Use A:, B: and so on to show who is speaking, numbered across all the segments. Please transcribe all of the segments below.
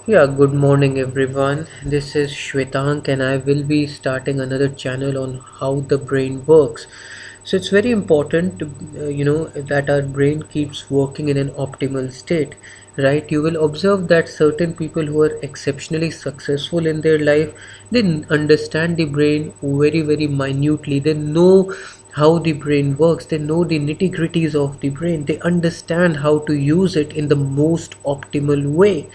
A: Yeah, good morning everyone. This is Shwetank and I will be starting another channel on how the brain works. So it's very important to, that our brain keeps working in an optimal state, right? You will observe that certain people who are exceptionally successful in their life, they understand the brain very, very minutely. They know how the brain works. They know the nitty-gritties of the brain. They understand how to use it in the most optimal way,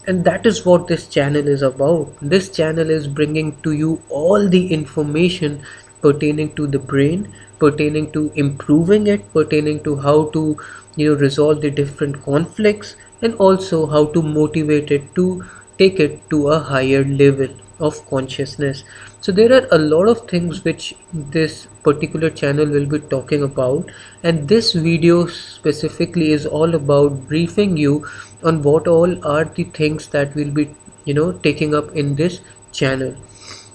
A: and that is what this channel is about. This channel is bringing to you all the information pertaining to the brain, pertaining to improving it, pertaining to how to resolve the different conflicts, and also how to motivate it to take it to a higher level of consciousness. So there are a lot of things which this particular channel will be talking about, and this video specifically is all about briefing you on what all are the things that we'll be taking up in this channel.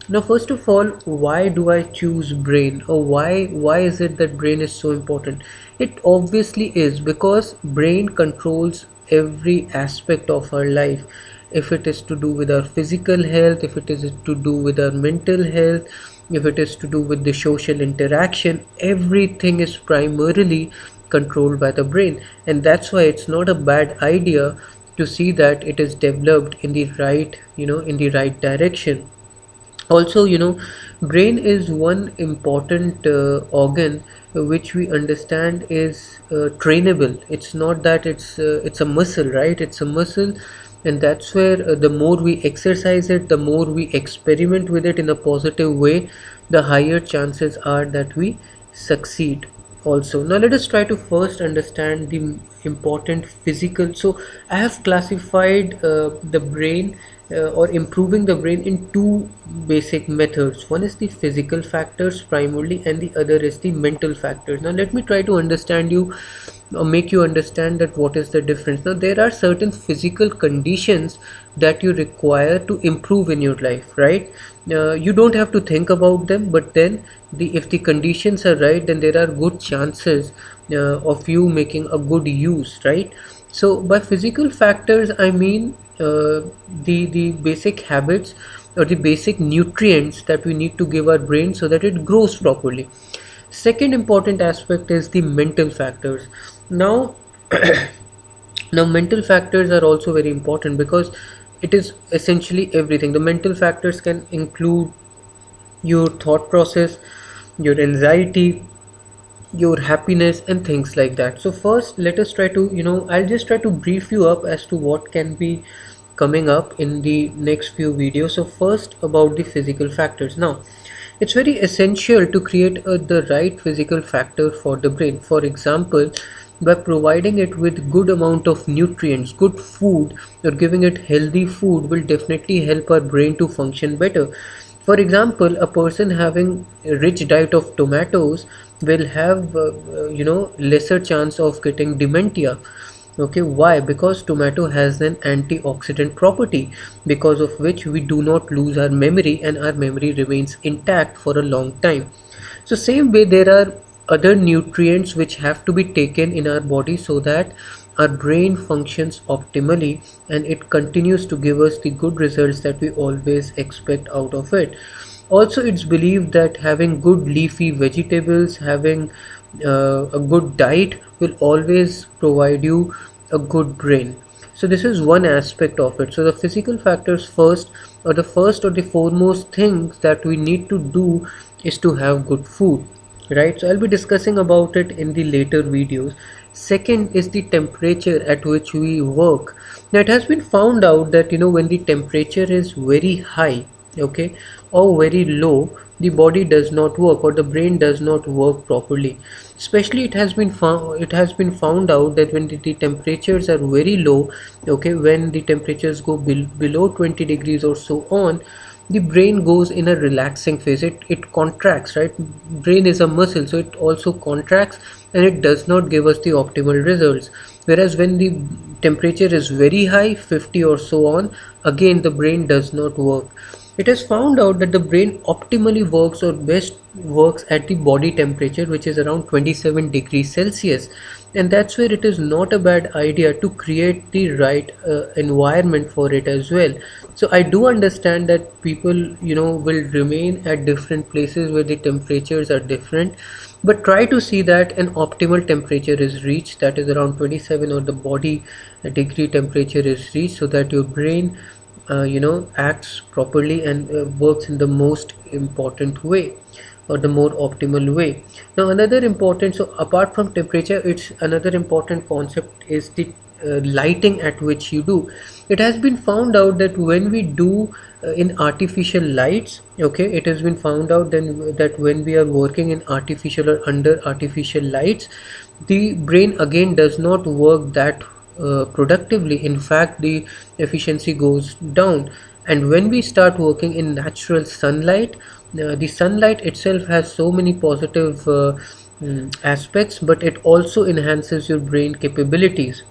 A: Now, first of all, why do I choose brain, or why is it that brain is so important? It obviously is because brain controls every aspect of our life. If it is to do with our physical health, if it is to do with our mental health, if it is to do with the social interaction, everything is primarily controlled by the brain. And that's why it's not a bad idea to see that it is developed in the right, in the right direction. Also, brain is one important organ which we understand is trainable. It's not that it's a muscle, right? It's a muscle, and that's where the more we exercise it, the more we experiment with it in a positive way, the higher chances are that we succeed. Also, now let us try to first understand the important physical. So I have classified the brain, or improving the brain, in two basic methods. One is the physical factors primarily, and the other is the mental factors. Now let me try to understand you, or make you understand that what is the difference. Now there are certain physical conditions that you require to improve in your life, right? You don't have to think about them, but then if the conditions are right, then there are good chances of you making a good use, right? So by physical factors I mean the basic habits or the basic nutrients that we need to give our brain so that it grows properly. Second important aspect is the mental factors. Now now mental factors are also very important because it is essentially everything. The mental factors can include your thought process, your anxiety, your happiness, and things like that. So first let us try to, I'll just try to brief you up as to what can be coming up in the next few videos. So first, about the physical factors. Now it's very essential to create the right physical factor for the brain. For example, by providing it with good amount of nutrients, good food, or giving it healthy food will definitely help our brain to function better. For example, a person having a rich diet of tomatoes will have lesser chance of getting dementia. Okay, why? Because tomato has an antioxidant property, because of which we do not lose our memory and our memory remains intact for a long time. So same way, there are other nutrients which have to be taken in our body so that our brain functions optimally and it continues to give us the good results that we always expect out of it. Also, it's believed that having good leafy vegetables, having a good diet will always provide you a good brain. So this is one aspect of it. So the physical factors first, or the first or the foremost things that we need to do is to have good food, right? So I'll be discussing about it in the later videos. Second is the temperature at which we work. Now it has been found out that when the temperature is very high, okay, or very low, the body does not work, or the brain does not work properly. Especially it has been found out that when the temperatures are very low, okay, when the temperatures go below 20 degrees or so on, the brain goes in a relaxing phase. It contracts, right? Brain is a muscle, so it also contracts, and it does not give us the optimal results. Whereas when the temperature is very high, 50 or so on, again the brain does not work. It has found out that the brain optimally works, or best works, at the body temperature, which is around 27 degrees Celsius. and that's where it is not a bad idea to create the right environment for it as well. So I do understand that people, will remain at different places where the temperatures are different, but try to see that an optimal temperature is reached, that is around 27, or the body degree temperature is reached, so that your brain acts properly and works in the most important way, or the more optimal way. Now another important, so apart from temperature, it's another important concept is the lighting at which you do. It has been found out that when we do in artificial lights, okay, it has been found out then that when we are working in artificial or under artificial lights, the brain again does not work that productively. In fact, the efficiency goes down. And when we start working in natural sunlight, the sunlight itself has so many positive aspects, but it also enhances your brain capabilities.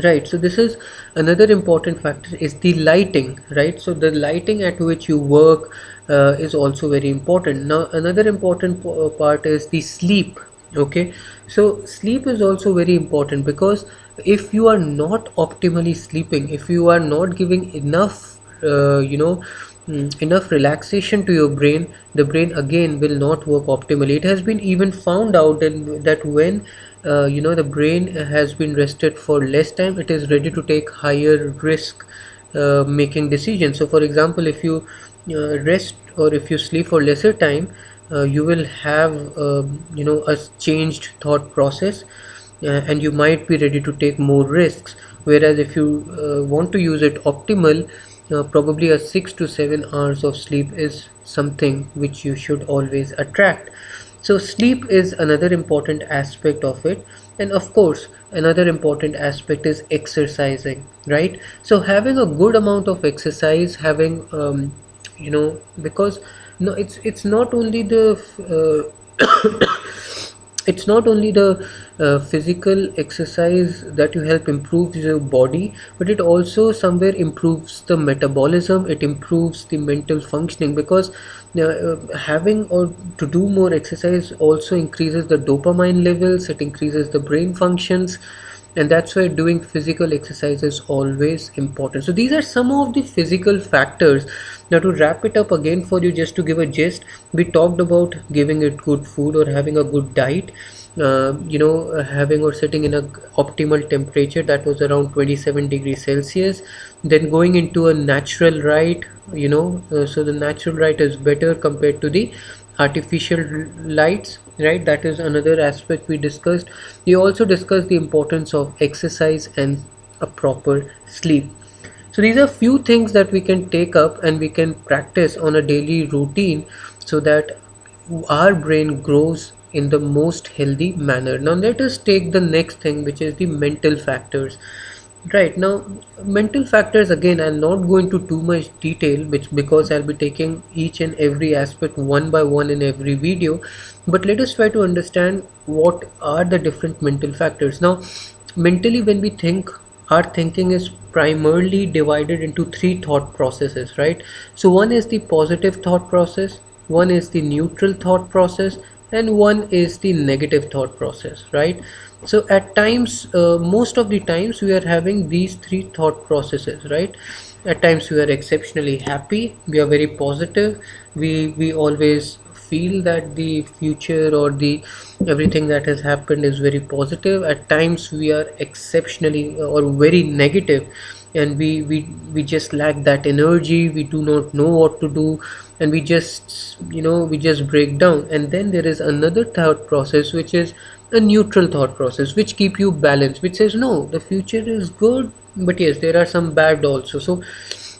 A: Right, so this is another important factor is the lighting, right? So the lighting at which you work is also very important. Now another important part is the sleep. Okay, so sleep is also very important, because if you are not optimally sleeping, if you are not giving enough enough relaxation to your brain, the brain again will not work optimally. It has been even found out that when the brain has been rested for less time, it is ready to take higher risk making decisions. So for example, if you rest or if you sleep for lesser time, you will have a changed thought process, and you might be ready to take more risks. Whereas if you want to use it optimal, probably a 6 to 7 hours of sleep is something which you should always attract. So sleep is another important aspect of it. And of course, another important aspect is exercising, right? So having a good amount of exercise, having because no, it's not only the it's not only the physical exercise that you help improve your body, but it also somewhere improves the metabolism, it improves the mental functioning, because having or to do more exercise also increases the dopamine levels, it increases the brain functions, and that's why doing physical exercise is always important. So these are some of the physical factors. Now to wrap it up again for you, just to give a gist, we talked about giving it good food or having a good diet, having or sitting in a optimal temperature that was around 27 degrees Celsius, then going into a natural light, so the natural light is better compared to the artificial lights, right? That is another aspect we discussed. We also discussed the importance of exercise and a proper sleep. So these are few things that we can take up and we can practice on a daily routine, so that our brain grows in the most healthy manner. Now let us take the next thing, which is the mental factors. Right, now mental factors, again I'll not go into too much detail, which because I'll be taking each and every aspect one by one in every video, but let us try to understand what are the different mental factors. Now mentally, when we think, our thinking is primarily divided into three thought processes, right? So one is the positive thought process, one is the neutral thought process, and one is the negative thought process, right? So at times, most of the times we are having these three thought processes, right? At times we are exceptionally happy, we are very positive, we always feel that the future or the everything that has happened is very positive. At times we are exceptionally or very negative, and we just lack that energy, we do not know what to do, and we just break down. And then there is another thought process, which is a neutral thought process, which keep you balanced, which says no, the future is good, but yes, there are some bad also. So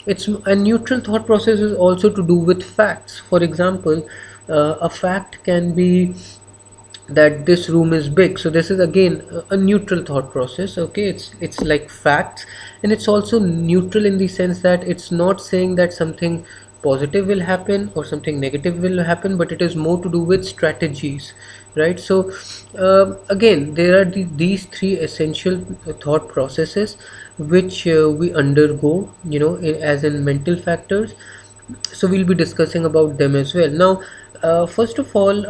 A: it's a neutral thought process is also to do with facts. For example, a fact can be that this room is big, so this is again a neutral thought process. Okay, it's like facts, and it's also neutral in the sense that it's not saying that something positive will happen or something negative will happen, but it is more to do with strategies, right? So again, there are these three essential thought processes which we undergo, as in mental factors. So we'll be discussing about them as well. Now First of all,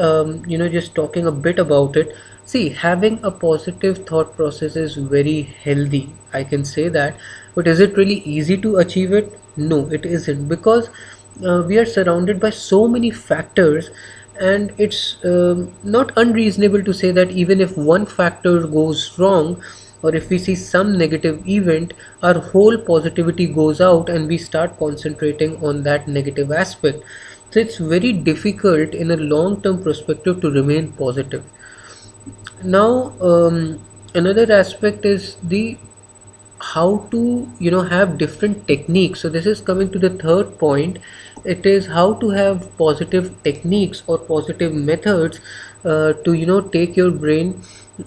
A: just talking a bit about it. See, having a positive thought process is very healthy. I can say that. But is it really easy to achieve it? No, it isn't, because we are surrounded by so many factors, and it's not unreasonable to say that even if one factor goes wrong, or if we see some negative event, our whole positivity goes out and we start concentrating on that negative aspect. So it's very difficult in a long term perspective to remain positive. Now, another aspect is the how to have different techniques. So this is coming to the third point. It is how to have positive techniques or positive methods to take your brain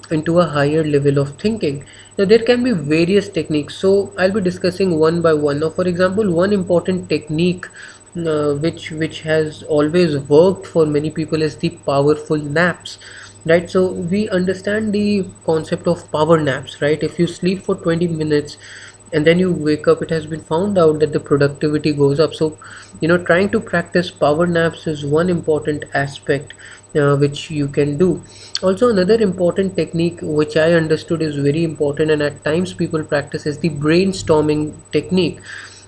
A: into a higher level of thinking. Now there can be various techniques, so I'll be discussing one by one. Now, for example, one important technique which has always worked for many people is the powerful naps, right? So we understand the concept of power naps, right? If you sleep for 20 minutes and then you wake up, it has been found out that the productivity goes up. So trying to practice power naps is one important aspect which you can do. Also, another important technique which I understood is very important and at times people practice is the brainstorming technique.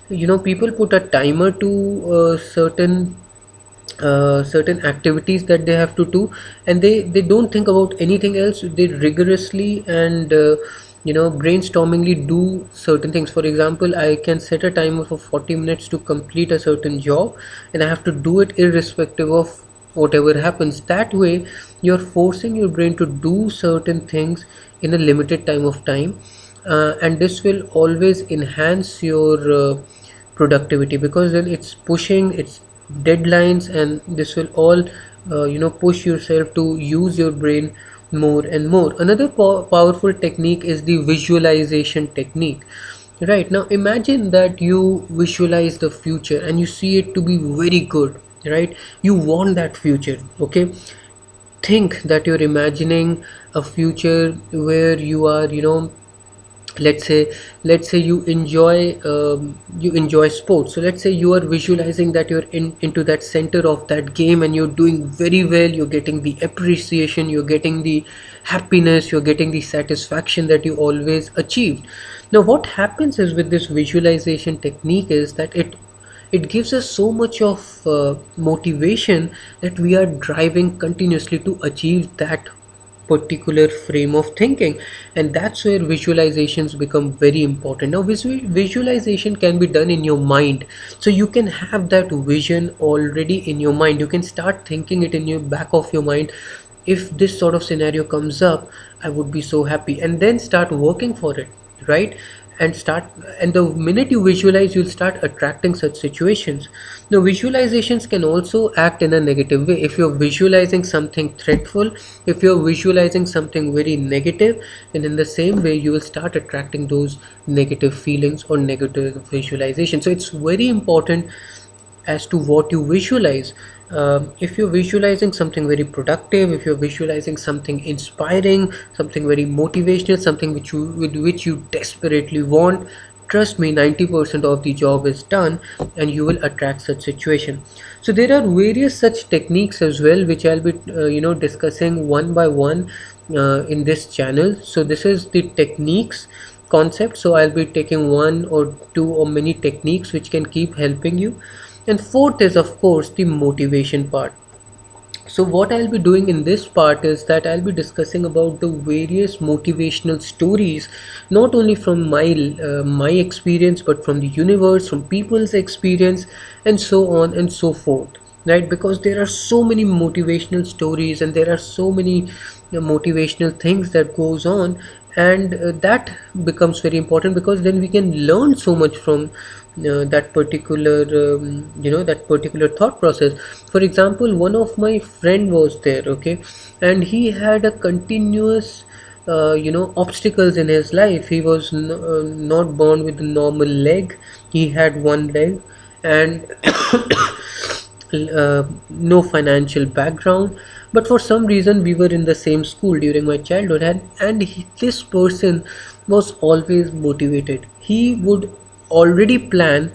A: People put a timer to certain activities that they have to do, and they don't think about anything else. They rigorously and brainstormingly do certain things. For example, I can set a timer for 40 minutes to complete a certain job, and I have to do it irrespective of whatever happens. That way you're forcing your brain to do certain things in a limited time of time, and this will always enhance your productivity, because then it's pushing its deadlines, and this will all push yourself to use your brain more and more. Another powerful technique is the visualization technique. Right, now imagine that you visualize the future and you see it to be very good, right? You want that future, okay? Think that you're imagining a future where you are, let's say you enjoy sports. So let's say you are visualizing that you're into that center of that game and you're doing very well, you're getting the appreciation, you're getting the happiness, you're getting the satisfaction that you always achieved. Now what happens is, with this visualization technique, is that it gives us so much of motivation that we are driving continuously to achieve that particular frame of thinking. And that's where visualizations become very important. Now visualization can be done in your mind, so you can have that vision already in your mind. You can start thinking it in your back of your mind. If this sort of scenario comes up, I would be so happy, and then start working for it, right? And the minute you visualize, you'll start attracting such situations. Now visualizations can also act in a negative way. If you're visualizing something threatful, if you're visualizing something very negative, then in the same way you will start attracting those negative feelings or negative visualization. So it's very important as to what you visualize. If you're visualizing something very productive, if you're visualizing something inspiring, something very motivational, something which you desperately want, trust me, 90% of the job is done, and you will attract such situation. So there are various such techniques as well, which I'll be discussing one by one in this channel. So this is the techniques concept, so I'll be taking one or two or many techniques which can keep helping you. And fourth is, of course, the motivation part. So what I'll be doing in this part is that I'll be discussing about the various motivational stories, not only from my experience, but from the universe, from people's experience, and so on and so forth. Right? Because there are so many motivational stories, and there are so many motivational things that goes on, and that becomes very important, because then we can learn so much from that particular thought process. For example, one of my friend was there, okay, and he had a continuous obstacles in his life. He was not born with a normal leg. He had one leg, and no financial background, but for some reason we were in the same school during my childhood, and this person was always motivated. He would already plan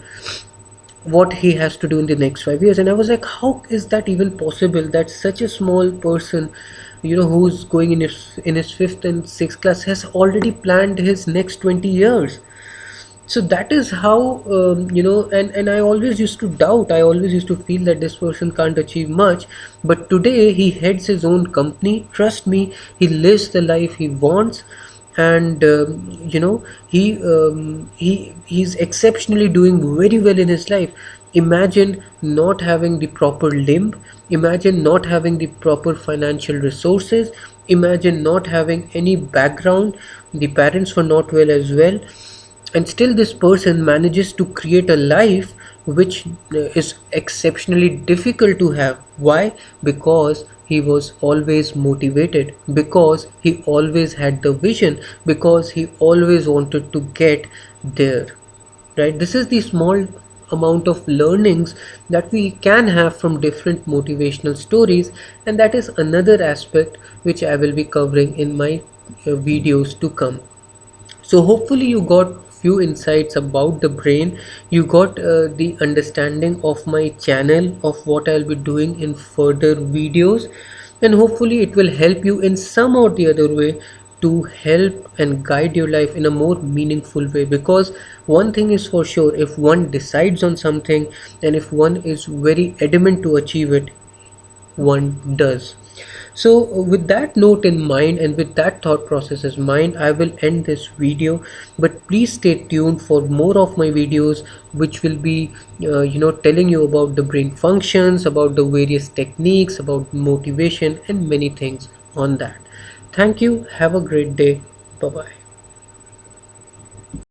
A: what he has to do in the next 5 years. And I was like, how is that even possible, that such a small person, who's going in his fifth and sixth class, has already planned his next 20 years. So that is how, and I always used to doubt, I always used to feel that this person can't achieve much. But today he heads his own company, trust me, he lives the life he wants. And he's exceptionally doing very well in his life. Imagine not having the proper limb, imagine not having the proper financial resources, imagine not having any background, the parents were not well as well, and still this person manages to create a life which is exceptionally difficult to have. Why? Because he was always motivated, because he always had the vision, because he always wanted to get there. Right, this is the small amount of learnings that we can have from different motivational stories, and that is another aspect which I will be covering in my videos to come. So hopefully you got few insights about the brain, you got the understanding of my channel, of what I'll be doing in further videos, and hopefully it will help you in some or the other way to help and guide your life in a more meaningful way. Because one thing is for sure, if one decides on something and if one is very adamant to achieve it, one does. So with that note in mind and with that thought process in mind, I will end this video. But please stay tuned for more of my videos, which will be telling you about the brain functions, about the various techniques, about motivation, and many things on that. Thank you. Have a great day. Bye bye.